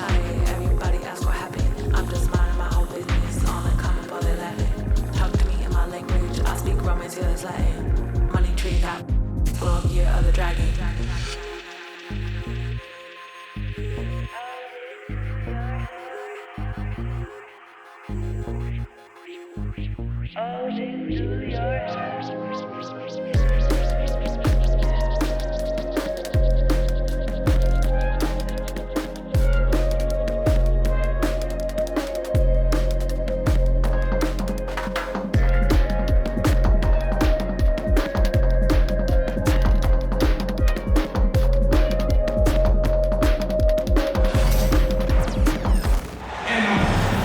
Everybody ask what happened. I'm just minding my own business. On the come up, all they laughing. Talk to me in my language. I speak Romance, yeah, it's Latin. Money tree, got blow up year of the dragon.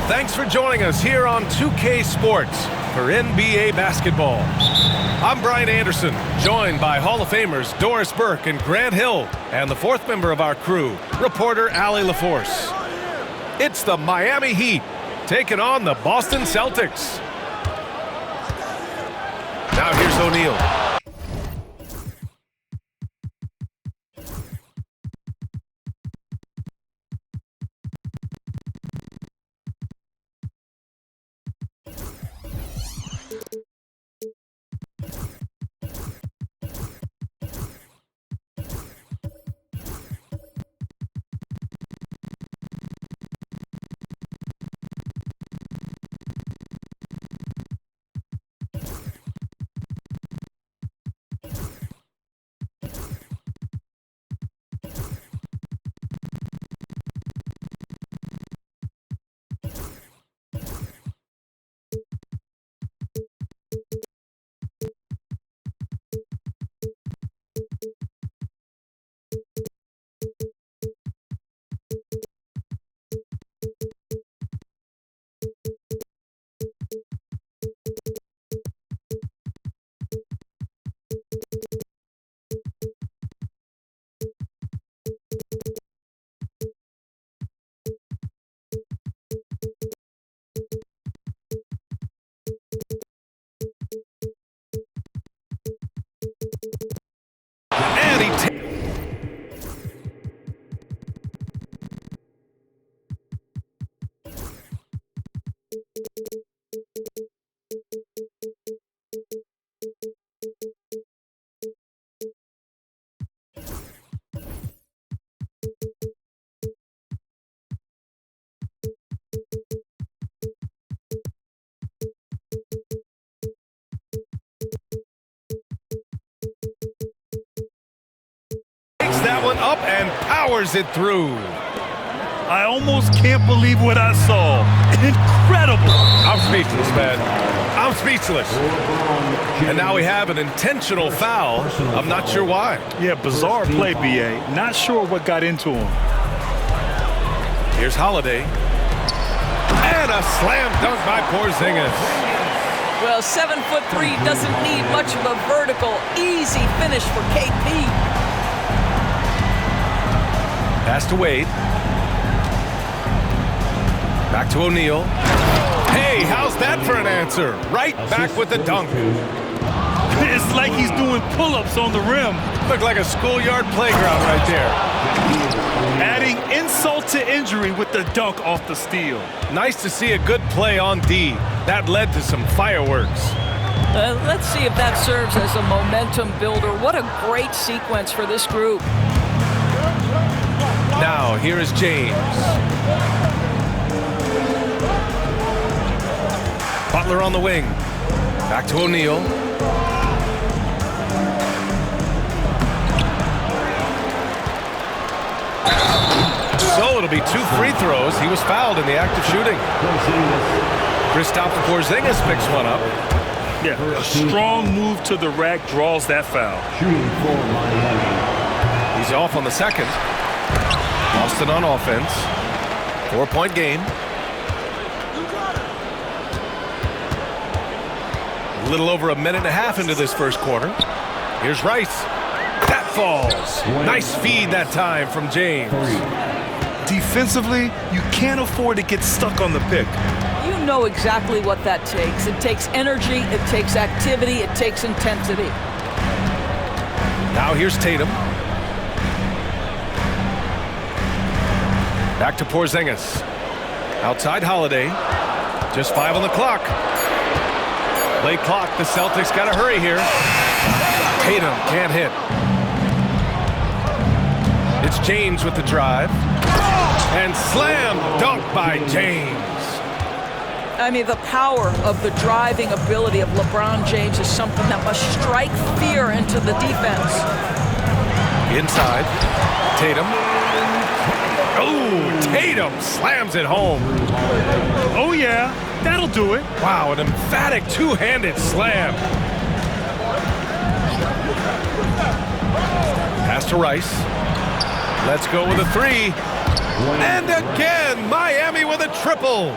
Thanks for joining us here on 2K Sports for NBA basketball. I'm Brian Anderson, joined by Hall of Famers Doris Burke and Grant Hill, and the fourth member of our crew, reporter Allie LaForce. It's the Miami Heat taking on the Boston Celtics. Now here's O'Neal. That one up and powers it through. I almost can't believe what I saw. Incredible. I'm speechless, man. I'm speechless. And now we have an intentional foul. I'm not sure why. Yeah, bizarre play, B.A. Not sure what got into him. Here's Holiday. And a slam dunk by Porzingis. Well, 7'3" doesn't need much of a vertical, easy finish for KP. Pass to Wade. Back to O'Neal. Hey, how's that for an answer? Right back with the dunk. It's like he's doing pull-ups on the rim. Looked like a schoolyard playground right there. Adding insult to injury with the dunk off the steal. Nice to see a good play on D. That led to some fireworks. Let's see if that serves as a momentum builder. What a great sequence for this group. Now, here is James. Butler on the wing. Back to O'Neal. So it'll be 2 free throws. He was fouled in the act of shooting. Kristaps Porzingis picks one up. Yeah, a strong move to the rack draws that foul. He's off on the second. Boston on offense. 4-point game. A little over a minute and a half into this first quarter. Here's Rice. That falls. Nice feed that time from James. Defensively, you can't afford to get stuck on the pick. You know exactly what that takes. It takes energy, it takes activity, it takes intensity. Now here's Tatum. Back to Porzingis. Outside Holiday. Just 5 on the clock. Late clock. The Celtics got to hurry here. Tatum can't hit. It's James with the drive. And slam dunk by James. I mean, the power of the driving ability of LeBron James is something that must strike fear into the defense. Inside. Tatum. Oh, Tatum slams it home. Oh, yeah. That'll do it. Wow, an emphatic two-handed slam. Pass to Rice. Let's go with a 3. And again, Miami with a triple.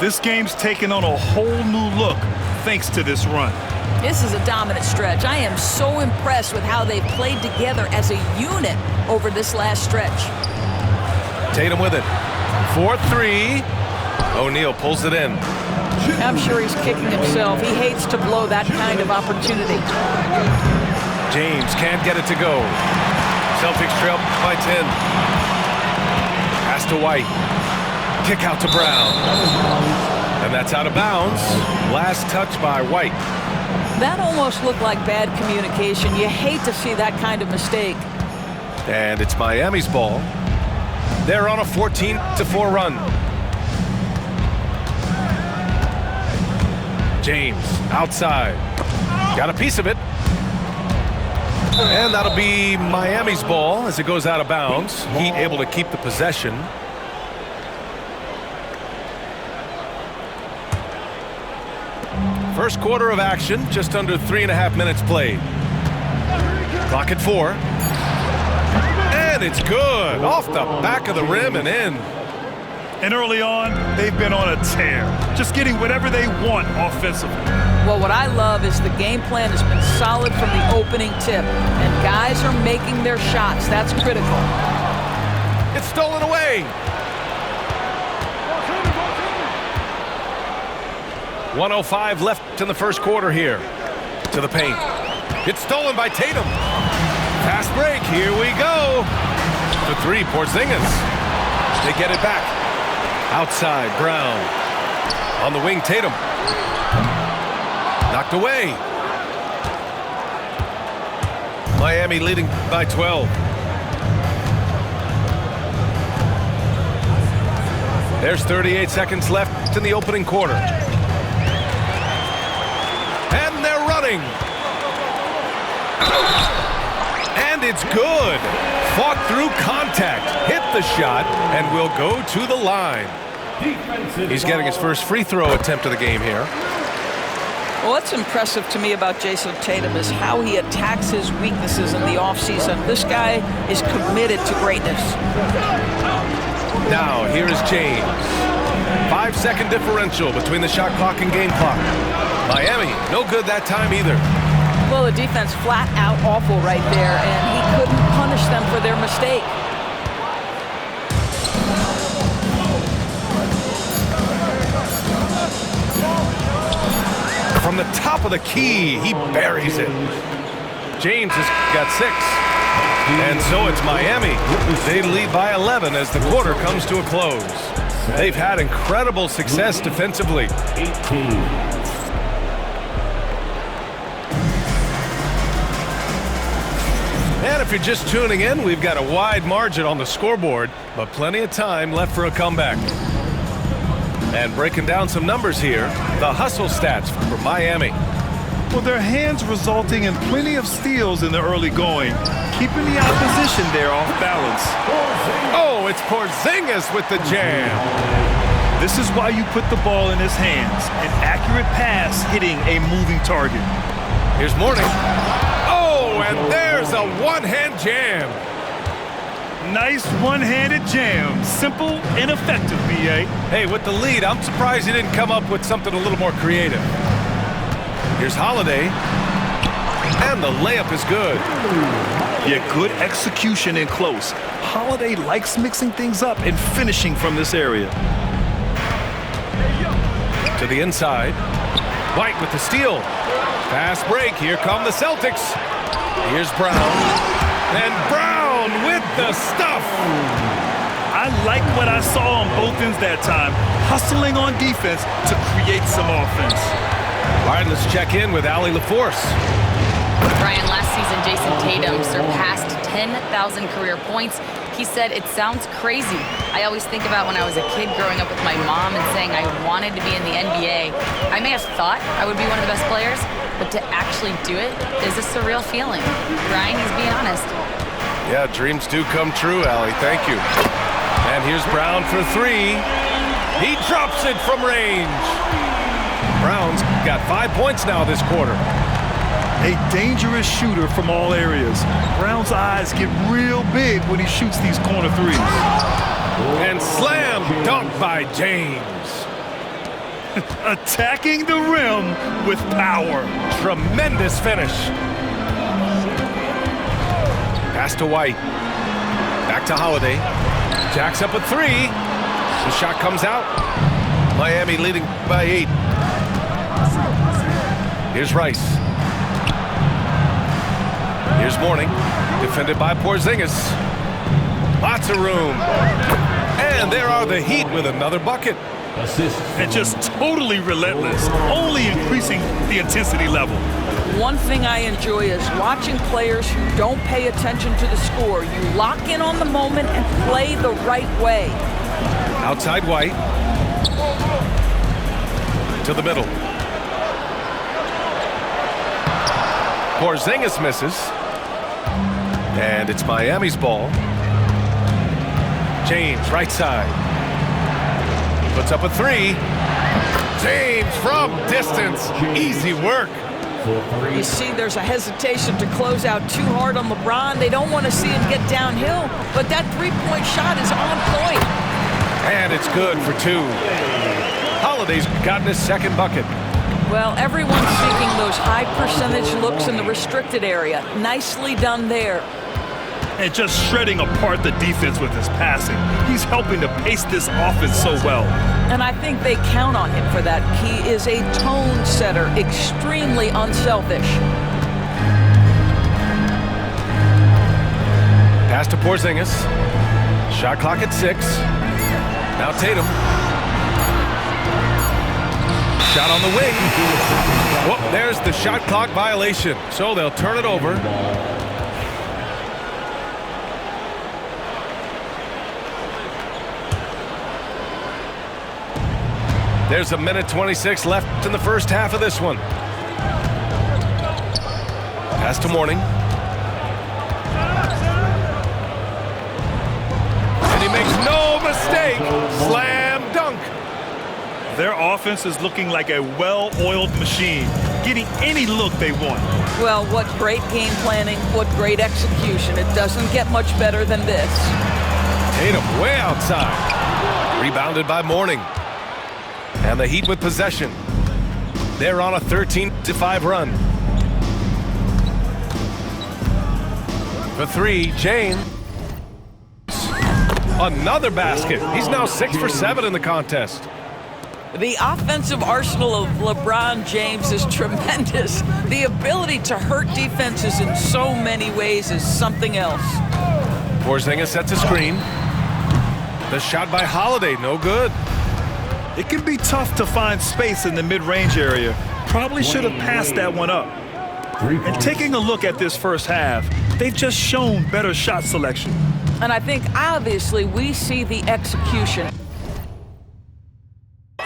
This game's taken on a whole new look thanks to this run. This is a dominant stretch. I am so impressed with how they've played together as a unit over this last stretch. Tatum with it. 4-3. O'Neal pulls it in. I'm sure he's kicking himself. He hates to blow that kind of opportunity. James can't get it to go. Celtics trail by 10. Pass to White. Kick out to Brown. And that's out of bounds. Last touch by White. That almost looked like bad communication. You hate to see that kind of mistake. And it's Miami's ball. They're on a 14-4 run. James outside. Got a piece of it. And that'll be Miami's ball as it goes out of bounds. Heat able to keep the possession. First quarter of action, just under 3.5 minutes played. Clock at 4. And it's good. Off the back of the rim and in. And early on, they've been on a tear, just getting whatever they want offensively. Well, what I love is the game plan has been solid from the opening tip, and guys are making their shots. That's critical. It's stolen away. 1:05 left in the first quarter here. To the paint. It's stolen by Tatum. Fast break. Here we go. The 3, Porzingis. They get it back. Outside, Brown. On the wing, Tatum. Knocked away. Miami leading by 12. There's 38 seconds left in the opening quarter. And they're running. And it's good. Fought through contact, hit the shot, and will go to the line. He's getting his first free throw attempt of the game here. Well, what's impressive to me about Jason Tatum is how he attacks his weaknesses in the offseason. This guy is committed to greatness. Now, here is James. 5-second differential between the shot clock and game clock. Miami, no good that time either. Well, the defense flat out awful right there, and he couldn't punish them for their mistake. From the top of the key, he buries it. James has got 6. And so it's Miami. They lead by 11 as the quarter comes to a close. They've had incredible success defensively. And if you're just tuning in, we've got a wide margin on the scoreboard, but plenty of time left for a comeback. And breaking down some numbers here, the hustle stats for Miami. Well, their hands resulting in plenty of steals in the early going, keeping the opposition there off balance. Oh, it's Porzingis with the jam. This is why you put the ball in his hands. An accurate pass hitting a moving target. Here's Mourning. Oh, and there's a one-hand jam. Nice one-handed jam. Simple and effective, B.A. Hey, with the lead, I'm surprised he didn't come up with something a little more creative. Here's Holiday. And the layup is good. Yeah, good execution in close. Holiday likes mixing things up and finishing from this area. To the inside. White with the steal. Fast break. Here come the Celtics. Here's Brown. And Brown with the stuff. I I like what I saw on both ends that time, hustling on defense to create some offense. All right, let's check in with Allie LaForce. Brian, last season, Jason Tatum surpassed 10,000 career points. He said, "It sounds crazy. I always think about when I was a kid growing up with my mom and saying I wanted to be in the NBA. I may have thought I would be one of the best players, but to actually do it is a surreal feeling." Brian, he's being honest. Yeah, dreams do come true, Allie. Thank you. And here's Brown for three. He drops it from range. Brown's got 5 points now this quarter. A dangerous shooter from all areas. Brown's eyes get real big when he shoots these corner threes. And slam dunk by James. Attacking the rim with power. Tremendous finish. Pass to White. Back to Holiday. Jacks up a three. The shot comes out. Miami leading by 8. Here's Rice. Here's Mourning. Defended by Porzingis. Lots of room. And there are the Heat with another bucket. And just totally relentless, only increasing the intensity level. One thing I enjoy is watching players who don't pay attention to the score. You lock in on the moment and play the right way. Outside White. To the middle. Porzingis misses. And it's Miami's ball. James, right side. Puts up a three. James from distance. Easy work. You see there's a hesitation to close out too hard on LeBron. They don't want to see him get downhill, but that three-point shot is on point. And it's good for 2. Holiday's gotten his second bucket. Well, everyone's seeking those high percentage looks in the restricted area. Nicely done there. And just shredding apart the defense with his passing. He's helping to pace this offense so well. And I think they count on him for that. He is a tone setter, extremely unselfish. Pass to Porzingis. Shot clock at 6. Now Tatum. Shot on the wing. Whoop, there's the shot clock violation. So they'll turn it over. There's a minute 26 left in the first half of this one. Pass to Mourning. And he makes no mistake. Slam dunk. Their offense is looking like a well-oiled machine, getting any look they want. Well, what great game planning, what great execution. It doesn't get much better than this. Tatum way outside. Rebounded by Mourning. And the Heat with possession. They're on a 13-5 run. For 3, James. Another basket. He's now 6 for 7 in the contest. The offensive arsenal of LeBron James is tremendous. The ability to hurt defenses in so many ways is something else. Porzingis sets a screen. The shot by Holiday, no good. It can be tough to find space in the mid-range area. Probably should have passed that one up. And taking a look at this first half, they've just shown better shot selection. And I think obviously we see the execution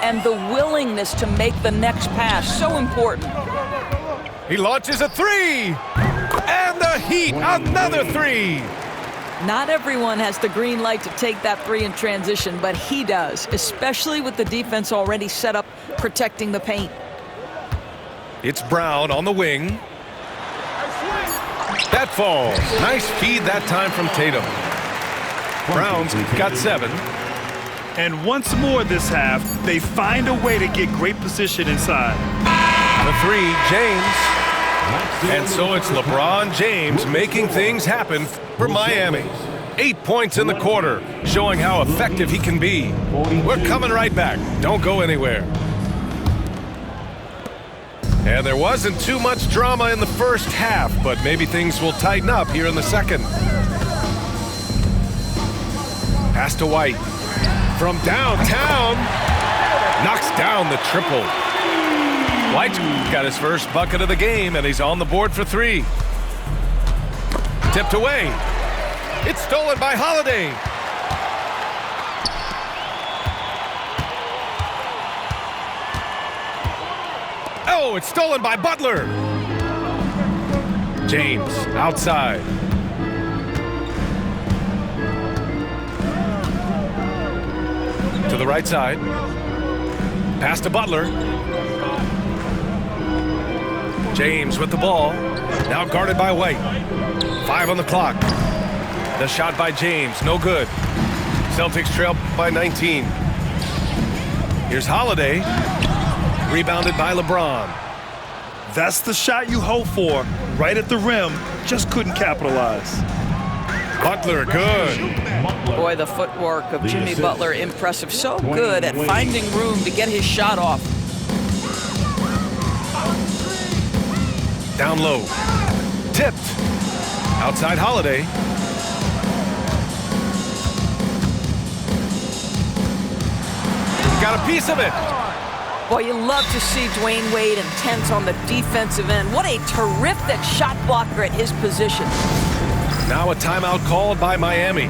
and the willingness to make the next pass so important. He launches a 3. And the Heat, another 3. Not everyone has the green light to take that 3 in transition, but he does, especially with the defense already set up protecting the paint. It's Brown on the wing. That falls. Nice feed that time from Tatum. Brown's got 7. And once more this half, they find a way to get great position inside. The 3, James. And so it's LeBron James making things happen for Miami. 8 points in the quarter, showing how effective he can be. We're coming right back. Don't go anywhere. And there wasn't too much drama in the first half, but maybe things will tighten up here in the second. Pass to White. From downtown, knocks down the triple. White got his first bucket of the game, and he's on the board for 3. Tipped away. It's stolen by Holiday. Oh, it's stolen by Butler. James outside. To the right side. Pass to Butler. James with the ball. Now guarded by White. 5 on the clock. The shot by James, no good. Celtics trail by 19. Here's Holiday. Rebounded by LeBron. That's the shot you hope for. Right at the rim, just couldn't capitalize. Butler, good. Boy, the footwork of Jimmy Butler, impressive. So good at finding room to get his shot off. Down low. Tipped. Outside Holiday. Got a piece of it. Boy, you love to see Dwayne Wade intense on the defensive end. What a terrific shot blocker at his position. Now a timeout called by Miami.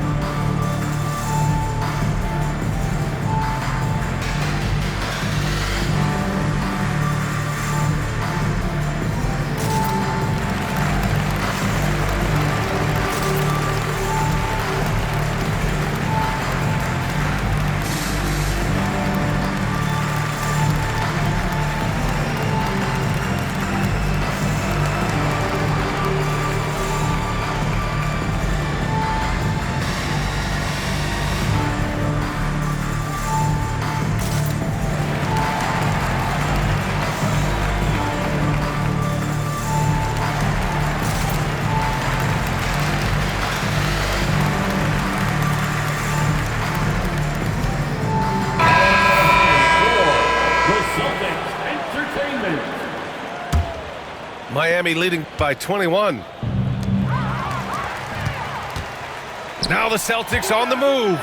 Miami leading by 21. Now the Celtics on the move.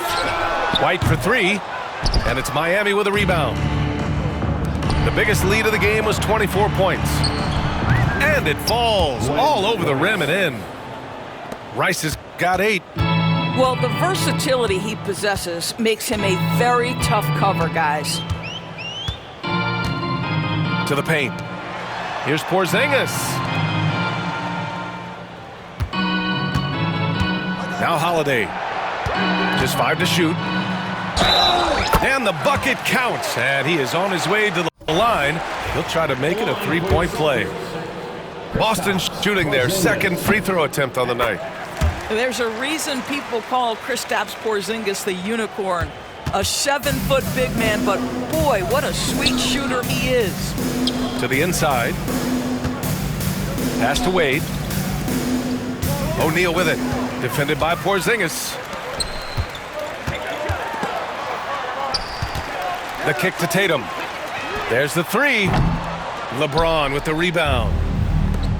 White for 3, and it's Miami with a rebound. The biggest lead of the game was 24 points. And it falls all over the rim and in. Rice has got 8. Well, the versatility he possesses makes him a very tough cover, guys. To the paint. Here's Porzingis. Now Holiday. Just 5 to shoot. And the bucket counts. And he is on his way to the line. He'll try to make it a 3-point play. Boston shooting their second free throw attempt on the night. There's a reason people call Kristaps Porzingis the unicorn. A 7-foot big man, but boy, what a sweet shooter he is. To the inside. Pass to Wade. O'Neal with it. Defended by Porzingis. The kick to Tatum. There's the 3. LeBron with the rebound.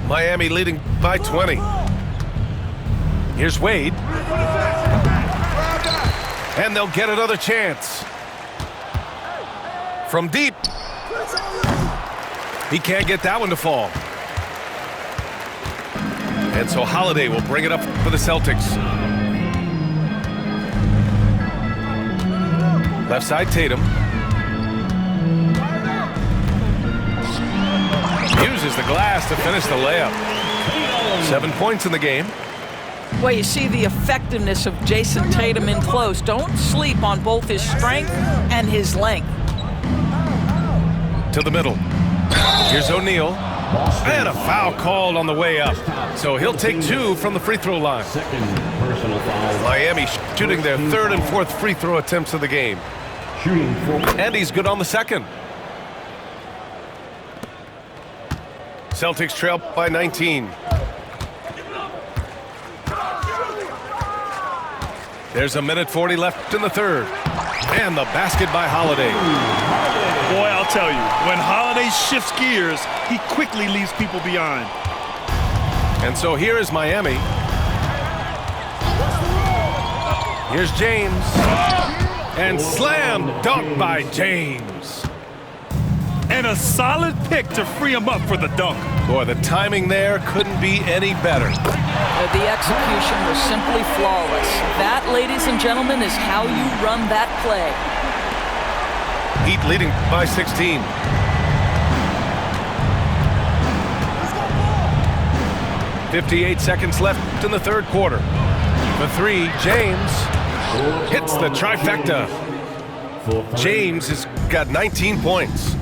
Miami leading by 20. Here's Wade. And they'll get another chance. From deep. He can't get that one to fall. And so Holiday will bring it up for the Celtics. Left side Tatum. Uses the glass to finish the layup. 7 points in the game. Well, you see the effectiveness of Jason Tatum in close. Don't sleep on both his strength and his length. To the middle. Here's O'Neal. And a foul called on the way up. So he'll take 2 from the free throw line. Miami shooting their 3rd and 4th free throw attempts of the game. And he's good on the 2nd. Celtics trail by 19. There's a minute 40 left in the 3rd. And the basket by Holiday. Boy, I'll tell you, when Holiday shifts gears, he quickly leaves people behind. And so here is Miami. Here's James. And slam dunk by James. And a solid pick to free him up for the dunk. Boy, the timing there couldn't be any better. The execution was simply flawless. That, ladies and gentlemen, is how you run that play. Heat leading by 16. .58 seconds left in the third quarter. For three, James hits the trifecta. James has got 19 points.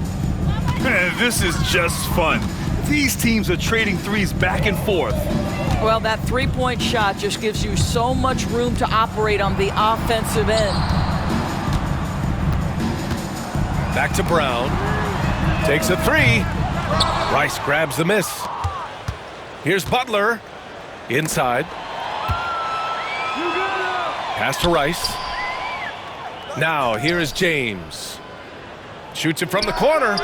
Man, this is just fun. These teams are trading threes back and forth. Well, that three-point shot just gives you so much room to operate on the offensive end. Back to Brown. Takes a three. Rice grabs the miss. Here's Butler. Inside. Pass to Rice. Now, here is James. Shoots it from the corner.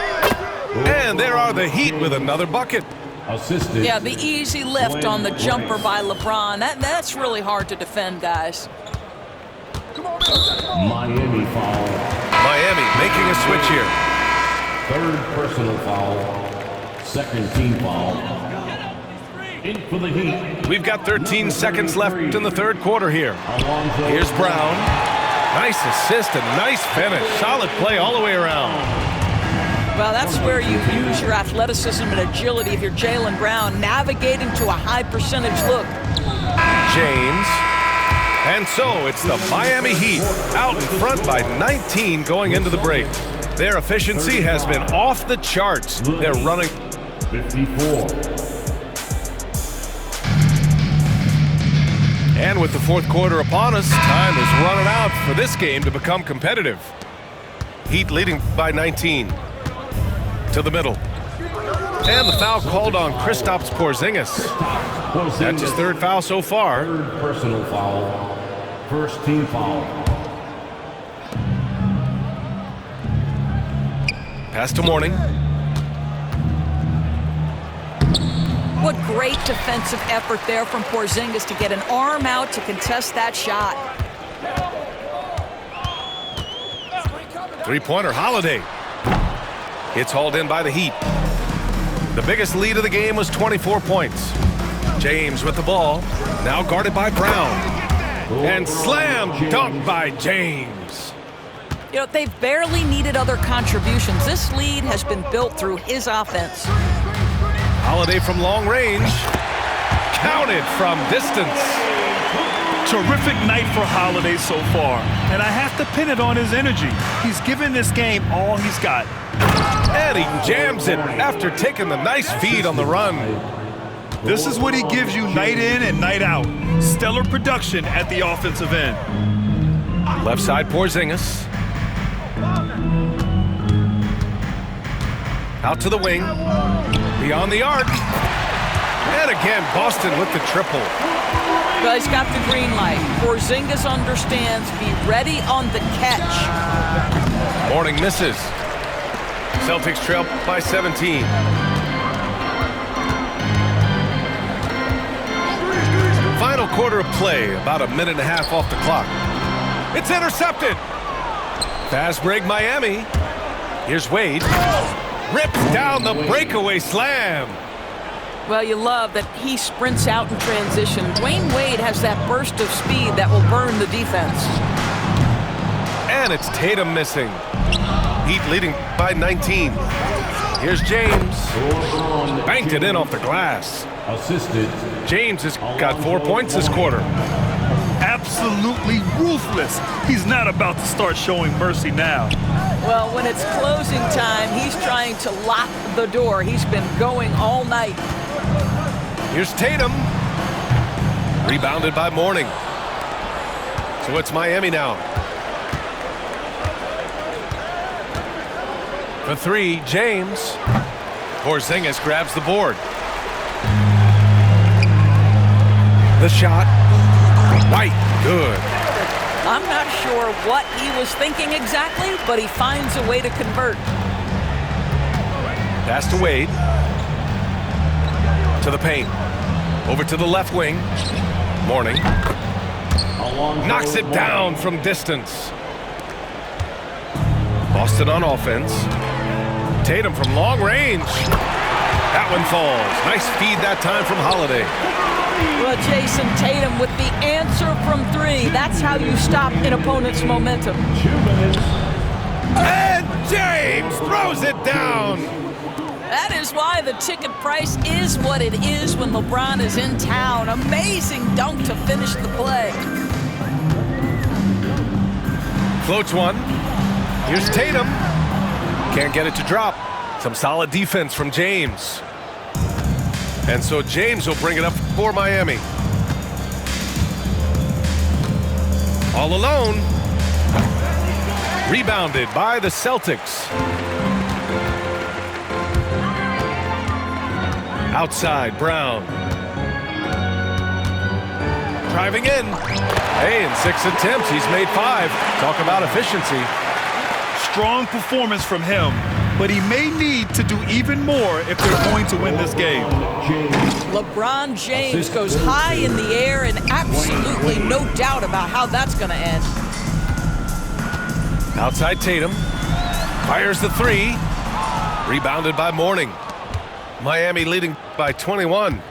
And there are the Heat with another bucket. Assisted. Yeah, the easy lift on the jumper by LeBron. That's really hard to defend, guys. Miami foul. Miami making a switch here. Third personal foul. Second team foul. In for the Heat. We've got 13 seconds left in the third quarter here. Here's Brown. Nice assist and nice finish. Solid play all the way around. Well, that's where you use your athleticism and agility if you're Jaylen Brown, navigating to a high percentage look. James. And so it's the Miami Heat out in front by 19 going into the break. Their efficiency has been off the charts. They're running 54. And with the fourth quarter upon us, time is running out for this game to become competitive. Heat leading by 19. To the middle. And the foul called on Kristaps Porzingis. That's his third foul so far. Third personal foul. First team foul. Pass to Mourning. What great defensive effort there from Porzingis to get an arm out to contest that shot. Three-pointer, Holiday. It's hauled in by the Heat. The biggest lead of the game was 24 points. James with the ball, now guarded by Brown. And slam dunk by James. You know, they've barely needed other contributions. This lead has been built through his offense. Holiday from long range. Counted from distance. Terrific night for Holiday so far, and I have to pin it on his energy. He's given this game all he's got. And he jams it after taking the nice feed on the run. This is what he gives you night in and night out. Stellar production at the offensive end. Left side Porzingis. Out to the wing. Beyond the arc. And again, Boston with the triple. Well, he's got the green light. Porzingis understands, be ready on the catch. Mourning misses. Celtics trail by 17. Final quarter of play, about a minute and a half off the clock. It's intercepted. Fast break Miami. Here's Wade. Rips down the breakaway slam. Well, you love that he sprints out in transition. Dwayne Wade has that burst of speed that will burn the defense. And it's Tatum missing. Heat leading by 19. Here's James. Banked it in off the glass. Assisted. James has got 4 points this quarter. Absolutely ruthless. He's not about to start showing mercy now. Well, when it's closing time, he's trying to lock the door. He's been going all night. Here's Tatum. Rebounded by Mourning. So it's Miami now. For three, James. Porzingis grabs the board. The shot. White. Good. I'm not sure what he was thinking exactly, but he finds a way to convert. Pass to Wade. To the paint. Over to the left wing. Mourning. Knocks it down from distance. Boston on offense. Tatum from long range. That one falls. Nice feed that time from Holiday. Well, Jason Tatum with the answer from 3. That's how you stop an opponent's momentum. 2 minutes. And James throws it down. That is why the ticket price is what it is when LeBron is in town. Amazing dunk to finish the play. Floats one. Here's Tatum. Can't get it to drop. Some solid defense from James. And so James will bring it up for Miami. All alone. Rebounded by the Celtics. Outside, Brown. Driving in. Hey, in 6 attempts, he's made 5. Talk about efficiency. Strong performance from him, but he may need to do even more if they're going to win this game. LeBron James goes high in the air, and absolutely no doubt about how that's going to end. Outside Tatum. Fires the 3. Rebounded by Mourning. Miami leading by 21.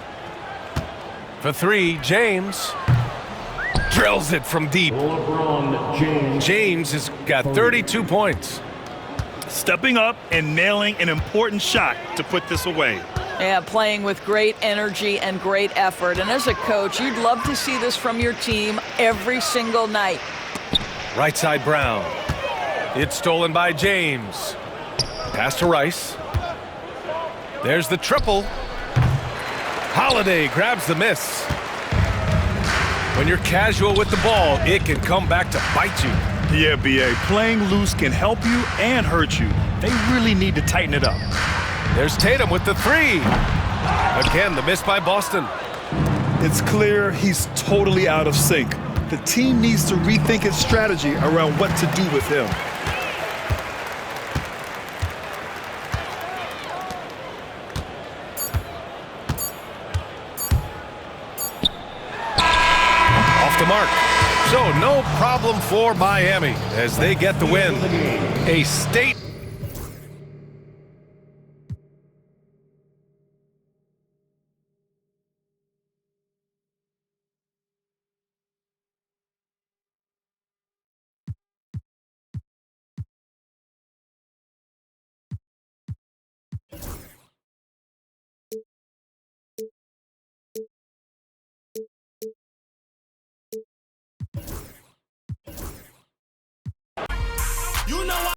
For 3, James. Drills it from deep. LeBron James. James has got 32 points. Stepping up and nailing an important shot to put this away. Yeah, playing with great energy and great effort. And as a coach, you'd love to see this from your team every single night. Right side Brown. It's stolen by James. Pass to Rice. There's the triple. Holiday grabs the miss. When you're casual with the ball, it can come back to bite you. Yeah, B.A., playing loose can help you and hurt you. They really need to tighten it up. There's Tatum with the 3. Again, the miss by Boston. It's clear he's totally out of sync. The team needs to rethink its strategy around what to do with him. Off the mark. So no problem for Miami as they get the win. A state